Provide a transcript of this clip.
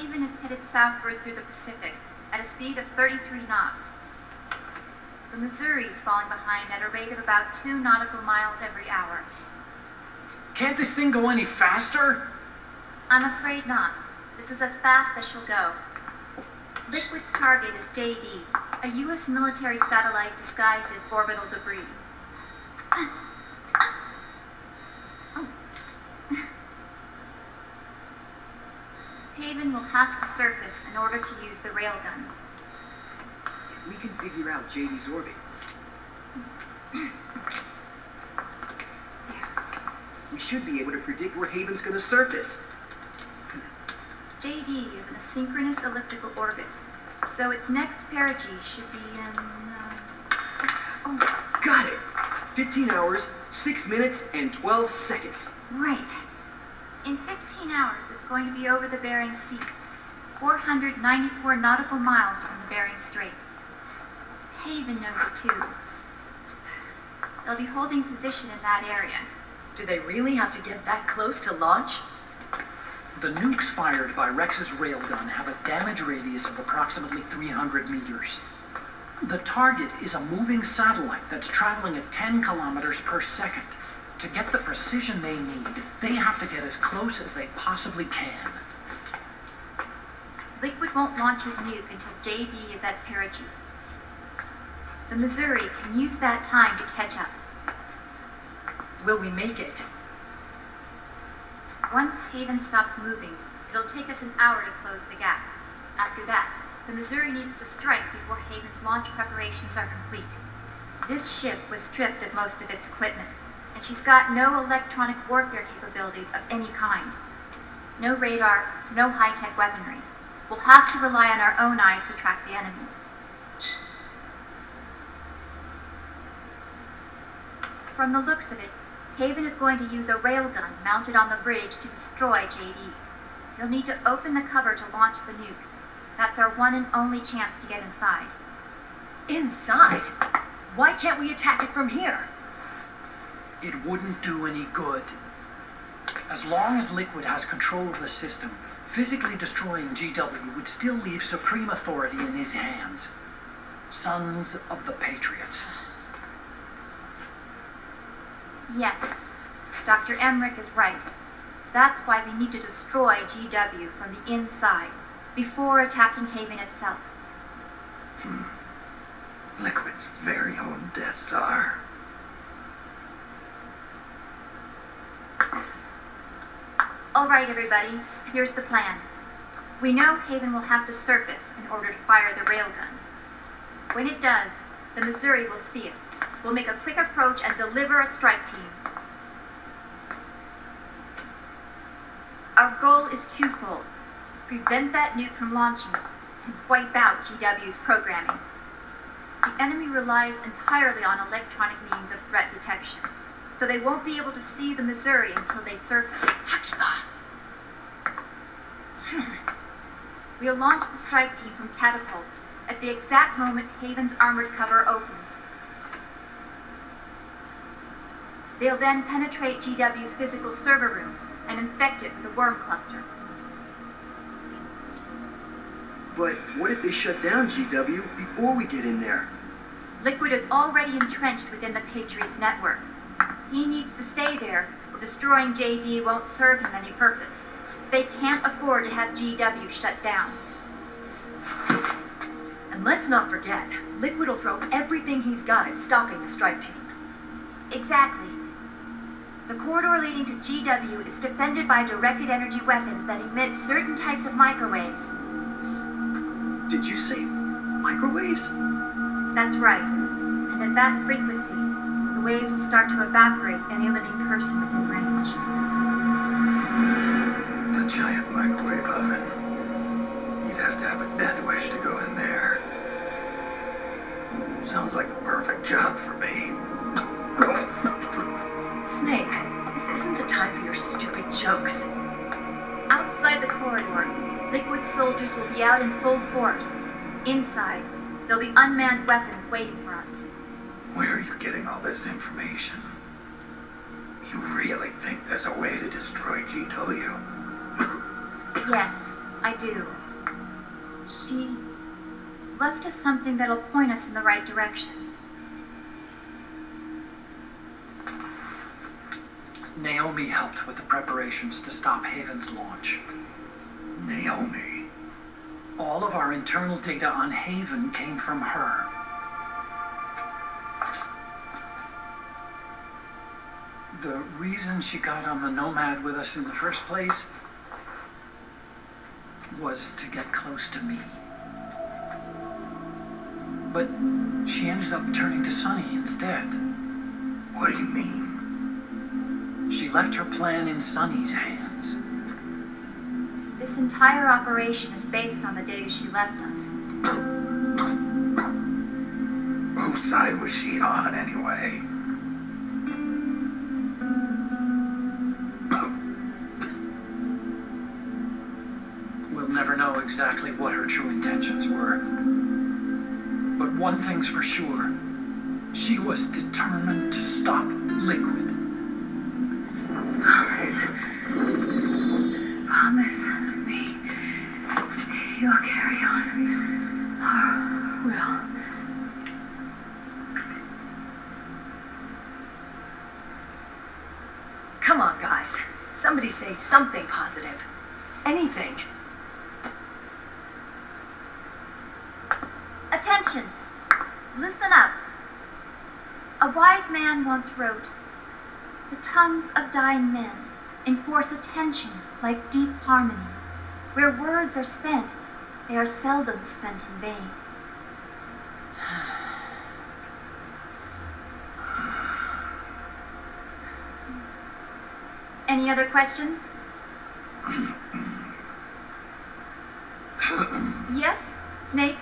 Haven is headed southward through the Pacific at a speed of 33 knots. The Missouri is falling behind at a rate of about 2 nautical miles every hour. Can't this thing go any faster? I'm afraid not. This is as fast as she'll go. Liquid's target is JD, a U.S. military satellite disguised as orbital debris. Haven will have to surface in order to use the railgun. If we can figure out JD's orbit, we should be able to predict where Haven's going to surface. JD is in a synchronous elliptical orbit, so its next perigee should be in... Got it! 15 hours, 6 minutes, and 12 seconds. Right. In 15 hours, it's going to be over the Bering Sea, 494 nautical miles from the Bering Strait. Haven knows it too. They'll be holding position in that area. Do they really have to get that close to launch? The nukes fired by Rex's railgun have a damage radius of approximately 300 meters. The target is a moving satellite that's traveling at 10 kilometers per second. To get the precision they need, they have to get as close as they possibly can. Liquid won't launch his nuke until JD is at perigee. The Missouri can use that time to catch up. Will we make it? Once Haven stops moving, it'll take us an hour to close the gap. After that, the Missouri needs to strike before Haven's launch preparations are complete. This ship was stripped of most of its equipment, and she's got no electronic warfare capabilities of any kind. No radar, no high-tech weaponry. We'll have to rely on our own eyes to track the enemy. From the looks of it, Haven is going to use a railgun mounted on the bridge to destroy JD. He'll need to open the cover to launch the nuke. That's our one and only chance to get inside. Inside? Why can't we attack it from here? It wouldn't do any good. As long as Liquid has control of the system, physically destroying GW would still leave supreme authority in his hands. Sons of the Patriots. Yes, Dr. Emmerich is right. That's why we need to destroy GW from the inside, before attacking Haven itself. Liquid's very own Death Star. All right, everybody, here's the plan. We know Haven will have to surface in order to fire the railgun. When it does, the Missouri will see it. We'll make a quick approach and deliver a strike team. Our goal is twofold. Prevent that nuke from launching and wipe out GW's programming. The enemy relies entirely on electronic means of threat detection, so they won't be able to see the Missouri until they surface. We'll launch the strike team from catapults at the exact moment Haven's armored cover opens. They'll then penetrate GW's physical server room and infect it with a worm cluster. But what if they shut down GW before we get in there? Liquid is already entrenched within the Patriots network. He needs to stay there, or destroying JD won't serve him any purpose. They can't afford to have GW shut down. And let's not forget, Liquid will throw everything he's got at stopping the strike team. Exactly. The corridor leading to GW is defended by directed energy weapons that emit certain types of microwaves. Did you say microwaves? That's right. And at that frequency, the waves will start to evaporate any living person within range. A giant microwave oven. You'd have to have a death wish to go in there. Sounds like the perfect job for me. Snake, this isn't the time for your stupid jokes. Outside the corridor, Liquid soldiers will be out in full force. Inside, there'll be unmanned weapons waiting for us. Where are you getting all this information? You really think there's a way to destroy GW? Yes, I do. She left us something that'll point us in the right direction. Naomi helped with the preparations to stop Haven's launch. Naomi. All of our internal data on Haven came from her. The reason she got on the Nomad with us in the first place was to get close to me. But she ended up turning to Sunny instead. What do you mean? She left her plan in Sunny's hands. This entire operation is based on the data she left us. Whose side was she on, anyway? We'll never know exactly what her true intentions were. But one thing's for sure. She was determined to stop Liquid. Promise me you'll carry on. Will. Come on, guys. Somebody say something positive. Anything. Attention! Listen up. A wise man once wrote, "The tongues of dying men enforce attention like deep harmony. Where words are spent, they are seldom spent in vain." Any other questions? Yes, Snake?